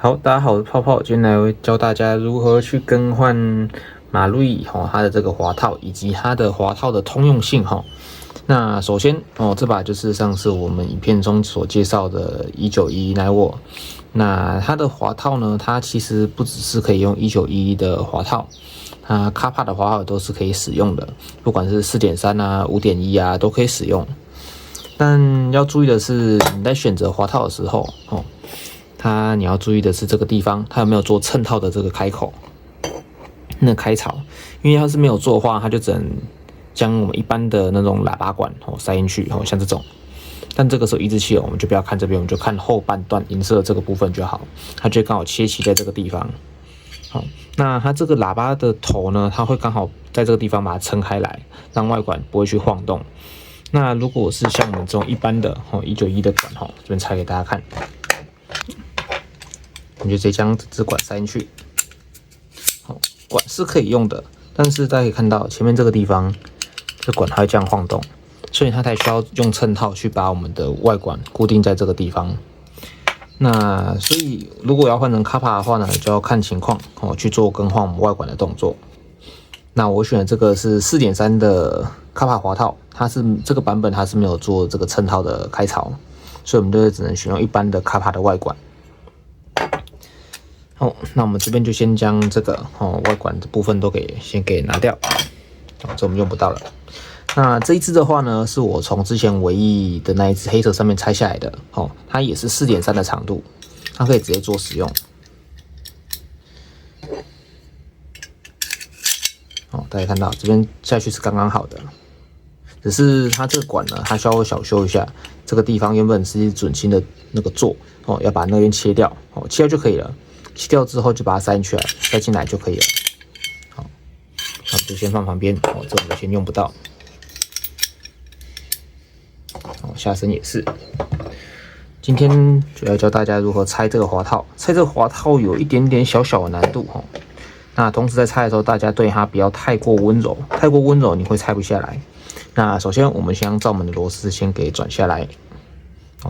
好，大家好，我是泡泡，今天来教大家如何去更换马瑞它的这个滑套以及它的滑套的通用性哈。那首先这把就是上次我们影片中所介绍的1911奈沃。那它的滑套呢，它其实不只是可以用1911的滑套，它卡帕的滑套都是可以使用的，不管是4.3啊、5.1啊都可以使用。但要注意的是，你在选择滑套的时候你要注意的是这个地方，它有没有做衬套的这个开口，那开槽，因为它是没有做的话，它就只能将我们一般的那种喇叭管塞进去，像这种。但这个时候抑制器我们就不要看这边，我们就看后半段银色这个部分就好，它就刚好切齐在这个地方。好，那它这个喇叭的头呢，它会刚好在这个地方把它撑开来，让外管不会去晃动。那如果是像我们这种一般的191的管这边拆给大家看。我们就直接将这支管塞进去，管是可以用的，但是大家可以看到前面这个地方，这管它会这样晃动，所以它才需要用衬套去把我们的外管固定在这个地方。那所以如果要换成卡帕的话呢，就要看情况去做更换我们外管的动作。那我选的这个是4.3的卡帕滑套，它是这个版本它是没有做这个衬套的开槽，所以我们就只能选用一般的卡帕的外管。那我们这边就先将这个外管的部分都先给拿掉，这我们用不到了。那这一支的话呢，是我从之前唯一的那一支黑色上面拆下来的，它也是4.3的长度，它可以直接做使用。大家看到这边下去是刚刚好的，只是它这个管呢，它需要小修一下，这个地方原本是准心的那个座要把那边切掉，切掉就可以了。切掉之后就把它塞进来就可以了。好，那我们就先放旁边，这我们先用不到。下身也是。今天主要教大家如何拆这个滑套，拆这个滑套有一点点小小的难度那同时在拆的时候，大家对它不要太过温柔，太过温柔你会拆不下来。那首先我们先将罩门的螺丝先给转下来，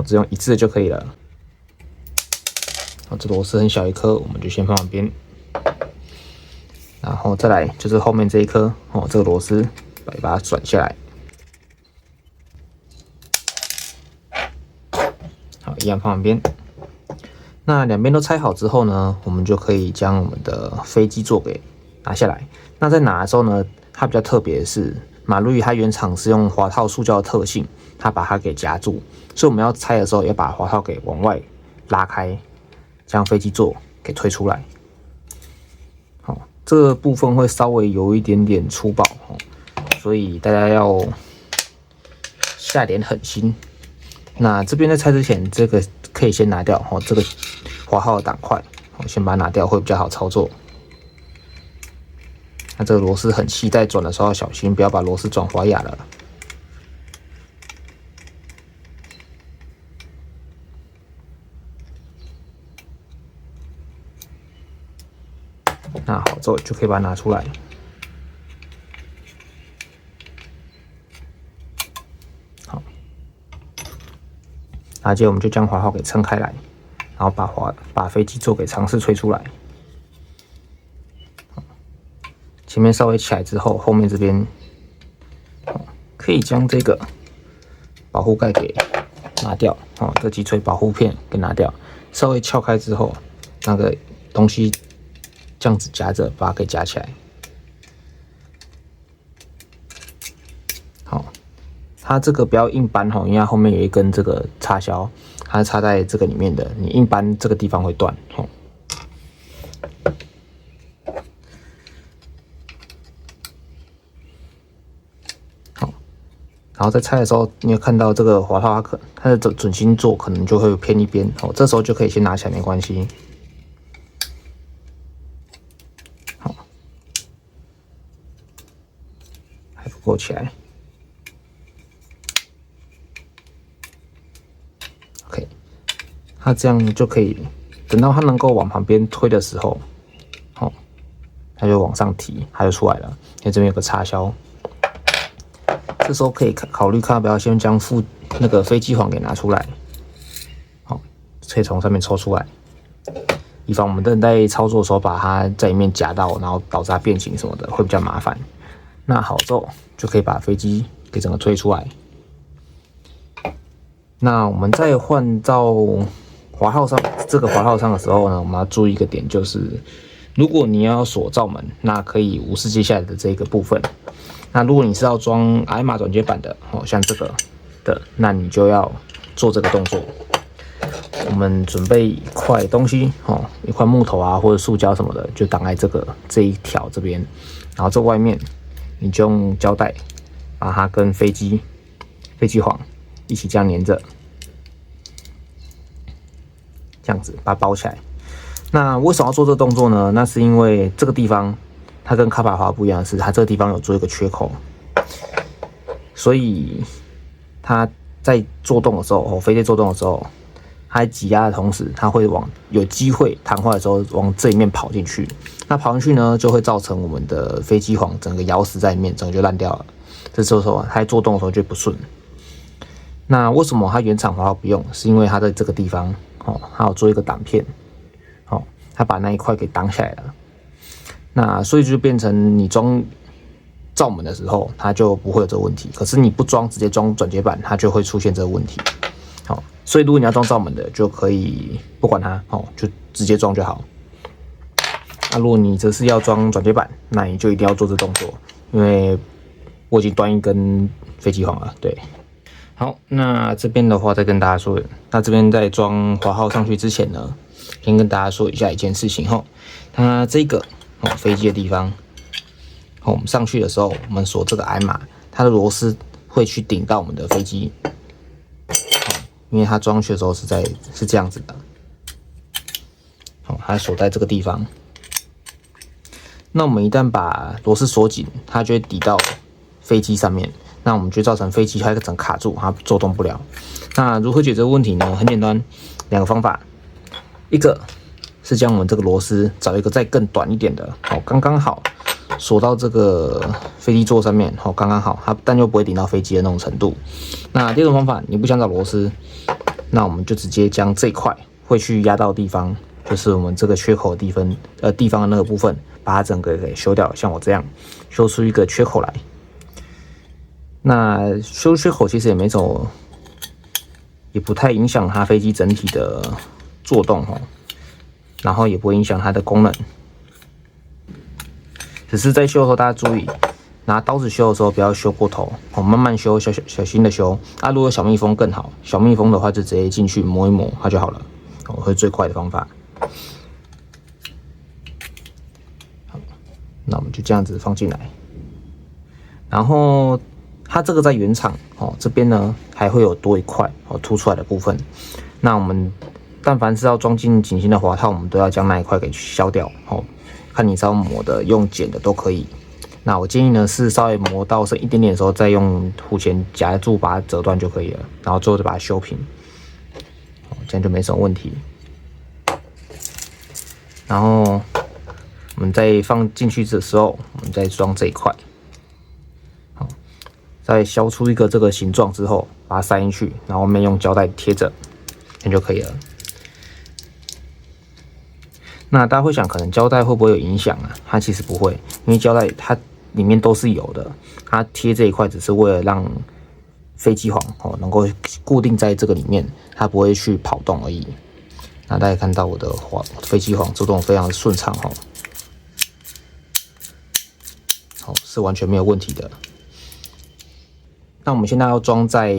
只用一次就可以了。这螺丝很小一颗，我们就先放旁边。然后再来就是后面这一颗这个螺丝，把它转下来。好，一样放旁边。那两边都拆好之后呢，我们就可以将我们的飞机座给拿下来。那在拿的时候呢，它比较特别的是，马路易它原厂是用滑套塑胶的特性，它把它给夹住，所以我们要拆的时候要把滑套给往外拉开。将飞机座给推出来，这个部分会稍微有一点点粗暴所以大家要下点狠心。那这边在拆之前，这个可以先拿掉这个滑套的挡块，先把它拿掉会比较好操作。那这个螺丝很细，在转的时候要小心，不要把螺丝转滑哑了。那好之后就可以把它拿出来。好，那接着我们就将滑套给撑开来，然后把飞机座给尝试吹出来。前面稍微起来之后，后面这边可以将这个保护盖给拿掉这击锤保护片给拿掉，稍微撬开之后，那个东西这样子夹着把它给夹起来。好，它这个不要硬扳因为它后面有一根这个插销，它是插在这个里面的，你硬扳这个地方会断好，然后在拆的时候，你有看到这个滑套它的准心座可能就会偏一边这时候就可以先拿起来没关系。勾起来 ，OK， 它这样就可以，等到它能够往旁边推的时候，它就往上提，它就出来了。因为这边有个插销，这时候可以考虑看要不要先将那个飞机环给拿出来，可以从上面抽出来。以防我们等在操作的时候把它在里面夹到，然后导致它变形什么的，会比较麻烦。那好之后就可以把飞机给整个推出来。那我们在换到滑套上这个滑套上的时候呢，我们要注意一个点，就是如果你要锁罩门，那可以无视接下来的这个部分。那如果你是要装矮码转接板的，像这个的，那你就要做这个动作。我们准备一块东西，一块木头啊或者塑胶什么的，就挡在这一条这边，然后这外面你就用胶带把它跟飞机簧一起这样粘着，这样子把它包起来。那为什么要做这个动作呢？那是因为这个地方它跟卡帕滑不一样的是，它这个地方有做一个缺口，所以它在做动的时候，飞机做动的时候，它在挤压的同时，它会有机会弹坏的时候往这里面跑进去。那跑进去呢，就会造成我们的飞机簧整个咬死在里面，整个就烂掉了。这时候它在做动的时候就不顺。那为什么它原厂滑套不用？是因为它在这个地方，它有做一个挡片，它把那一块给挡下来了。那所以就变成你装罩门的时候，它就不会有这个问题。可是你不装，直接装转接板，它就会出现这个问题。所以如果你要装罩门的，就可以不管它，就直接装就好。那如果你则是要装转接板，那你就一定要做这动作，因为我已经端一根飞机簧了。对，好，那这边的话再跟大家说，那这边在装滑号上去之前呢，先跟大家说一下一件事情哈，它这个飞机的地方，我们上去的时候，我们锁这个矮码，它的螺丝会去顶到我们的飞机。因为它装上去的时候是这样子的，它锁在这个地方。那我们一旦把螺丝锁紧，它就会抵到飞机上面，那我们就造成飞机它整卡住，它做动不了。那如何解决这个问题呢？很简单，两个方法，一个是将我们这个螺丝找一个再更短一点的，刚刚好锁到这个飞机座上面，刚刚好，但又不会顶到飞机的那种程度。那第二种方法，你不想找螺丝，那我们就直接将这块会去压到的地方，就是我们这个缺口的地方的那个部分，把它整个给修掉，像我这样修出一个缺口来。那修缺口其实也没什么，也不太影响它飞机整体的作动然后也不会影响它的功能。只是在修的时候，大家注意，拿刀子修的时候不要修过头，慢慢修，小心的修。如果有小蜜蜂更好，小蜜蜂的话就直接进去磨一磨它就好了，会最快的方法。好，那我们就这样子放进来，然后它这个在原厂这边呢还会有多一块凸出来的部分。那我们但凡是要装进紧心的滑套，我们都要将那一块给削掉看你是要磨的用剪的都可以。那我建议呢是稍微磨到剩一点点的时候，再用弧钳夹住把它折断就可以了，然后最后就把它修平，这样就没什么问题。然后我们再放进去的时候，我们再装这一块，再削出一个这个形状之后，把它塞进去，然后后面用胶带贴着，这样就可以了。那大家会想，可能胶带会不会有影响啊？它其实不会，因为胶带它里面都是有的，它贴这一块只是为了让飞机簧能够固定在这个里面，它不会去跑动而已。那大家看到我的飞机簧做动非常的顺畅是完全没有问题的。那我们现在要装在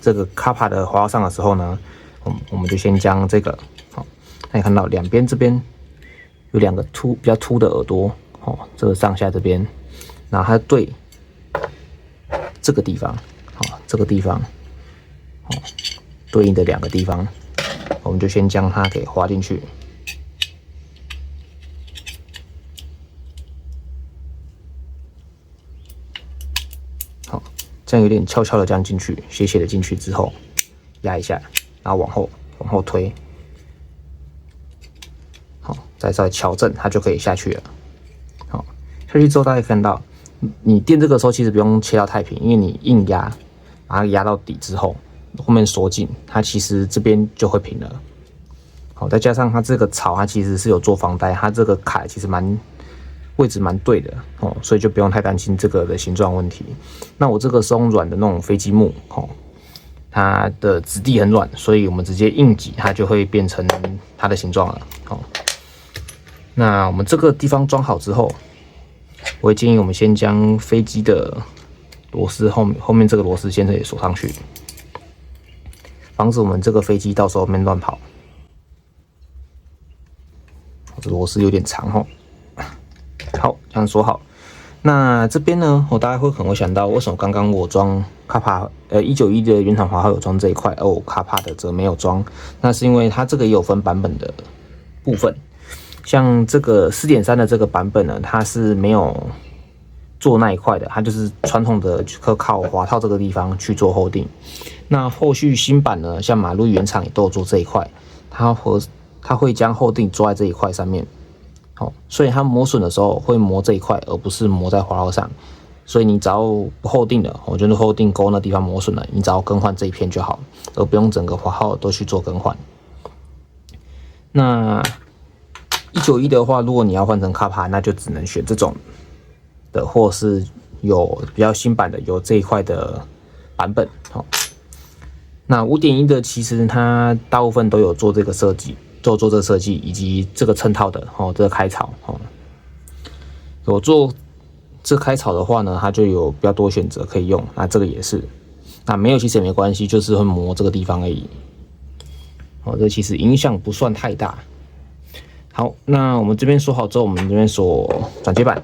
这个卡帕的滑套上的时候呢，我们就先将这个大家看到两边这边有两个比较凸的耳朵，这个上下这边，然后它对这个地方，这个地方，对应的两个地方，我们就先将它给滑进去。好，这样有点悄悄的这样进去，斜斜的进去之后，压一下，然后往后推。再稍微调正，它就可以下去了。好，下去之后大家可以看到，你垫这个时候其实不用切到太平，因为你硬压，把它压到底之后，后面锁紧，它其实这边就会平了。好，再加上它这个槽，它其实是有做防呆，它这个凯其实位置蛮对的哦，所以就不用太担心这个的形状问题。那我这个是用软的那种飞机木哦，它的质地很软，所以我们直接硬挤，它就会变成它的形状了哦。那我们这个地方装好之后，我会建议我们先将飞机的螺丝后面这个螺丝先给锁上去，防止我们这个飞机到时候面乱跑。这螺丝有点长哦。好，这样锁好。那这边呢，大家可能会想到，为什么刚刚我装卡帕191的原厂滑号有装这一块，而我卡帕的则没有装？那是因为它这个也有分版本的部分，像这个 4.3 的这个版本呢，它是没有做那一块的，它就是传统的靠滑套这个地方去做后定。那后续新版呢，像马路原厂也都有做这一块，它会将后定抓在这一块上面。所以它磨损的时候会磨这一块，而不是磨在滑套上。所以你只要不后定的，就是后定钩那地方磨损了，你只要更换这一片就好，而不用整个滑套都去做更换。那191的话，如果你要换成卡帕，那就只能选这种的，或是有比较新版的有这一块的版本。那 5.1 的其实它大部分都有做这个设计。做这个设计以及这个衬套的这个开槽有做这开槽的话呢，它就有比较多选择可以用。那这个也是，那没有其实也没关系，就是会磨这个地方而已。这其实影响不算太大。好，那我们这边锁好之后，我们这边锁转接板。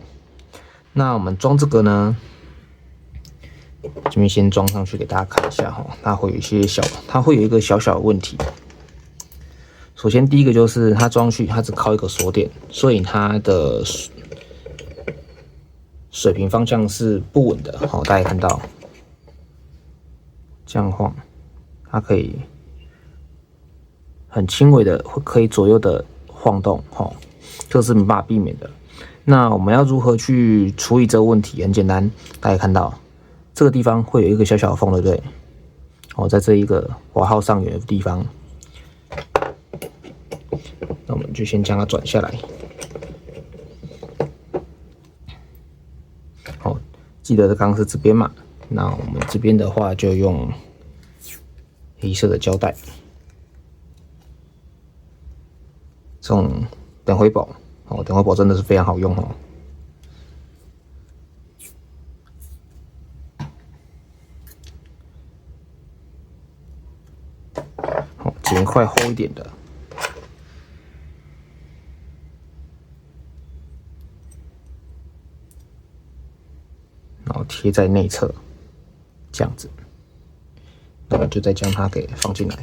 那我们装这个呢，这边先装上去给大家看一下它会有一个小小的问题。首先，第一个就是它装去，它只靠一个锁点，所以它的水平方向是不稳的。大家看到这样晃，它可以很轻微的可以左右的晃动，这是没办法避免的。那我们要如何去处理这个问题？很简单，大家看到这个地方会有一个小小的缝，对不对？在这一个滑号上缘的地方。那我们就先将它转下来。好，记得刚刚是这边嘛？那我们这边的话就用黑色的胶带，这种等回宝，等回宝真的是非常好用哦。好，剪一块厚一点的。然后贴在内侧，这样子，那么就再将它给放进来。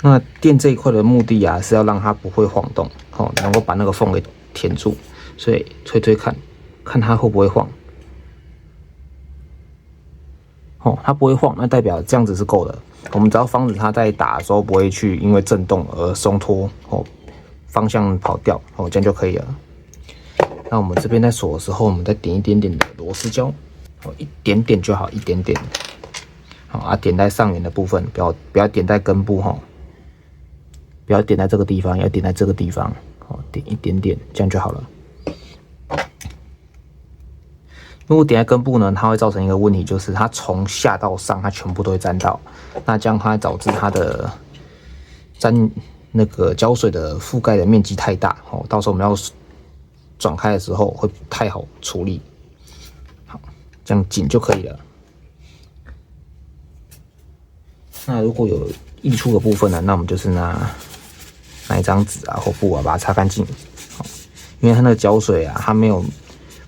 那垫这一块的目的是要让它不会晃动，能够把那个缝给填住。所以推看它会不会晃。它不会晃，那代表这样子是够的。我们只要防止它在打的时候不会去因为震动而松脱方向跑掉这样就可以了。那我们这边在锁的时候，我们再点一点点的螺丝胶，一点点就好，一点点。点在上缘的部分，不要点在根部不要点在这个地方，要点在这个地方，点一点点，这样就好了。如果点在根部呢，它会造成一个问题，就是它从下到上，它全部都会沾到，那这样它导致它的沾那个胶水的覆盖的面积太大，到时候我们要转开的时候会太好处理。好，这样紧就可以了。那如果有溢出的部分呢，那我们就是拿一张纸或布把它擦干净。因为它那个胶水它没有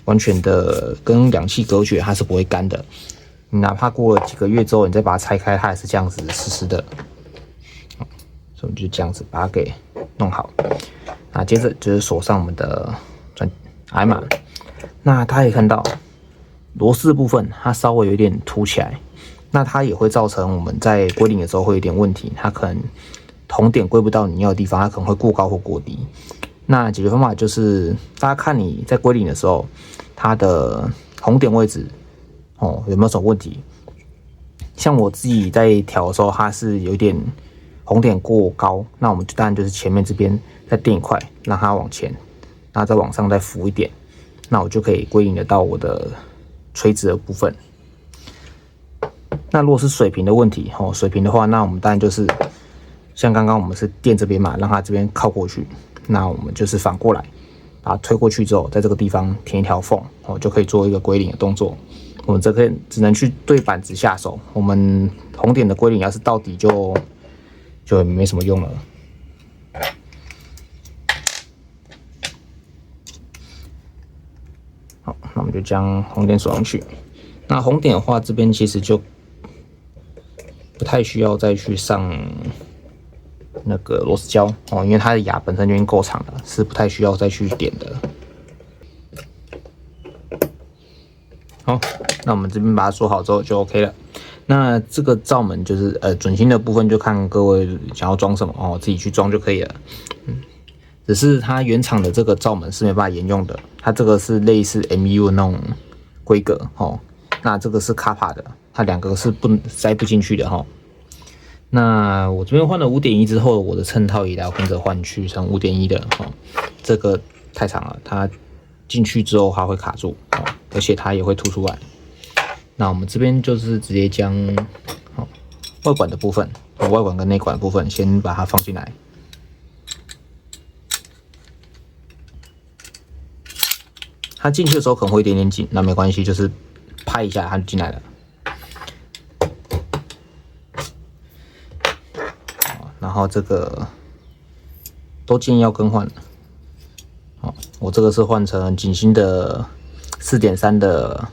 完全的跟氧气隔绝，它是不会干的。你哪怕过了几个月之后，你再把它拆开，它也是这样子湿湿的。所以我们就这样子把它给弄好。那接着就是锁上我们的矮码。那大家可以看到螺丝的部分，它稍微有点凸起来，那它也会造成我们在归零的时候会有点问题。它可能铜点归不到你要的地方，它可能会过高或过低。那解决方法就是大家看你在归零的时候，它的红点位置有没有什么问题？像我自己在调的时候，它是有点红点过高，那我们当然就是前面这边再垫一块，让它往前，然后再往上再浮一点，那我就可以归零得到我的垂直的部分。那如果是水平的问题，水平的话，那我们当然就是像刚刚我们是垫这边嘛，让它这边靠过去，那我们就是反过来把它推过去之后，在这个地方填一条缝，就可以做一个归零的动作。我们这个只能去对板子下手，我们红点的归零要是到底就没什么用了。好，那我们就将红点锁上去。那红点的话，这边其实就不太需要再去上那个螺丝胶因为它的牙本身就已经够长了，是不太需要再去点的。好，那我们这边把它锁好之后就 OK 了。那这个罩门就是准心的部分，就看各位想要装什么自己去装就可以了。只是它原厂的这个罩门是没办法沿用的，它这个是类似 MU 的那种规格那这个是卡帕的，它两个是塞不进去的那我这边换了 5.1 之后，我的衬套也要跟着换去成 5.1 的这个太长了，它进去之后它会卡住而且它也会凸出来。那我们这边就是直接将外管的部分，外管跟内管的部分先把它放进来。它进去的时候可能会有一点点紧，那没关系，就是拍一下它就进来了。然后这个都建议要更换。我这个是换成锦星的 4.3 的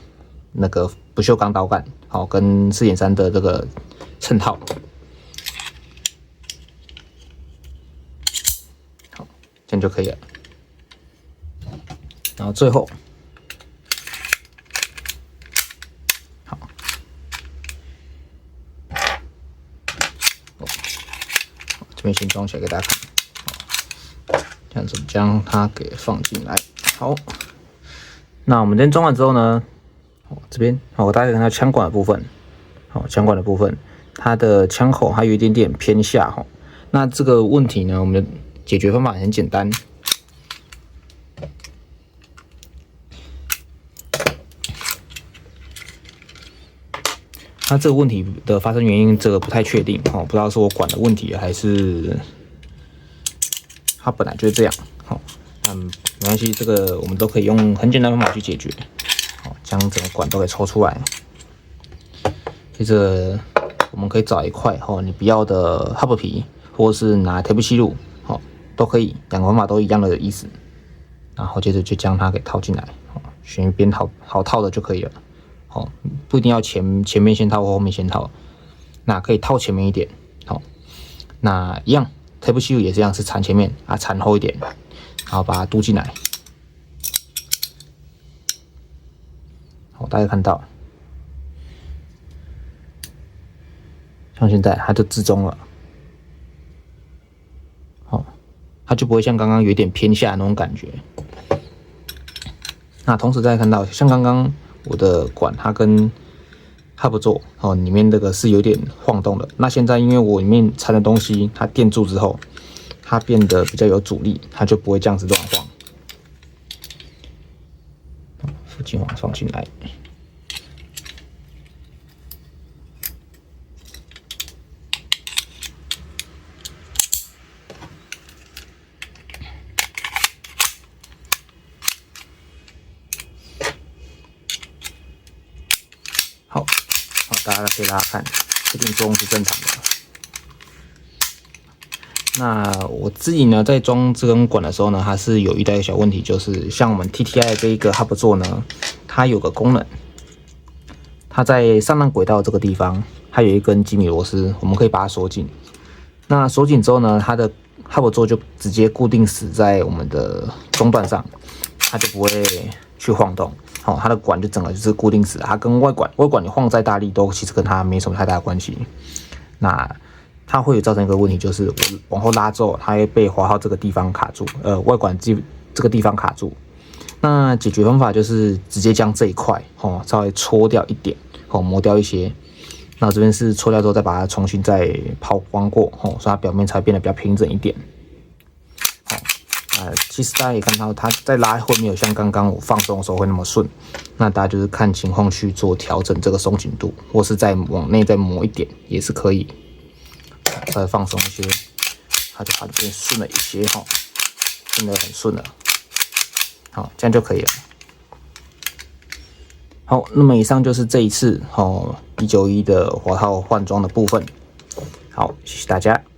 那个不锈钢导杆，跟 4.3 的这个衬套。好，这样就可以了。然后最后，这边先装起来给大家看，这样子将它给放进来。好，那我们今天装完之后呢，这边大家看它枪管的部分，枪管的部分，它的枪口还有一点点偏下那这个问题呢，我们的解决方法很简单。那这个问题的发生原因，这个不太确定不知道是我管的问题，还是它本来就是这样没关系，这个我们都可以用很简单的方法去解决将整个管都给抽出来。接着我们可以找一块你不要的 hub 皮，或者是拿 Type C 路都可以，两个方法都一样的意思。然后接着就将它给套进来选一边好套的就可以了。不一定要前面先套或后面先套，那可以套前面一点。那一样 Type C 也是一样，是缠前面缠后一点，然后把它嘟进来。大家看到，像现在它就自中了，它就不会像刚刚有点偏下那种感觉。那同时大家看到，像刚刚我的管它跟 hub 座里面这个是有点晃动的。那现在因为我里面缠的东西它垫住之后，它变得比较有阻力，它就不会这样子乱晃。附近放进来。好，大家可以拉看，这边作用是正常的。那我自己呢，在装这根管的时候呢，它是有遇到一个小问题，就是像我们 TTI 这一个 hub 座呢，它有个功能，它在上浪轨道这个地方，它有一根吉米螺丝，我们可以把它锁紧。那锁紧之后呢，它的 hub 座就直接固定死在我们的中段上，它就不会去晃动。它的管就整个就是固定死了，它跟外管你晃再大力都其实跟它没什么太大的关系。那它会有造成一个问题，就是我往后拉之后，它会被滑套这个地方卡住，外管这个地方卡住。那解决方法就是直接将这一块稍微搓掉一点，磨掉一些。那这边是搓掉之后，再把它重新再抛光过，所以它表面才变得比较平整一点。其实大家也看到，它在拉会没有像刚刚我放松的时候会那么顺。那大家就是看情况去做调整这个松紧度，或是再往内再磨一点也是可以。再放松一些，它就变顺了一些真的很顺了。好，这样就可以了。好，那么以上就是这一次191的滑套换装的部分。好，谢谢大家。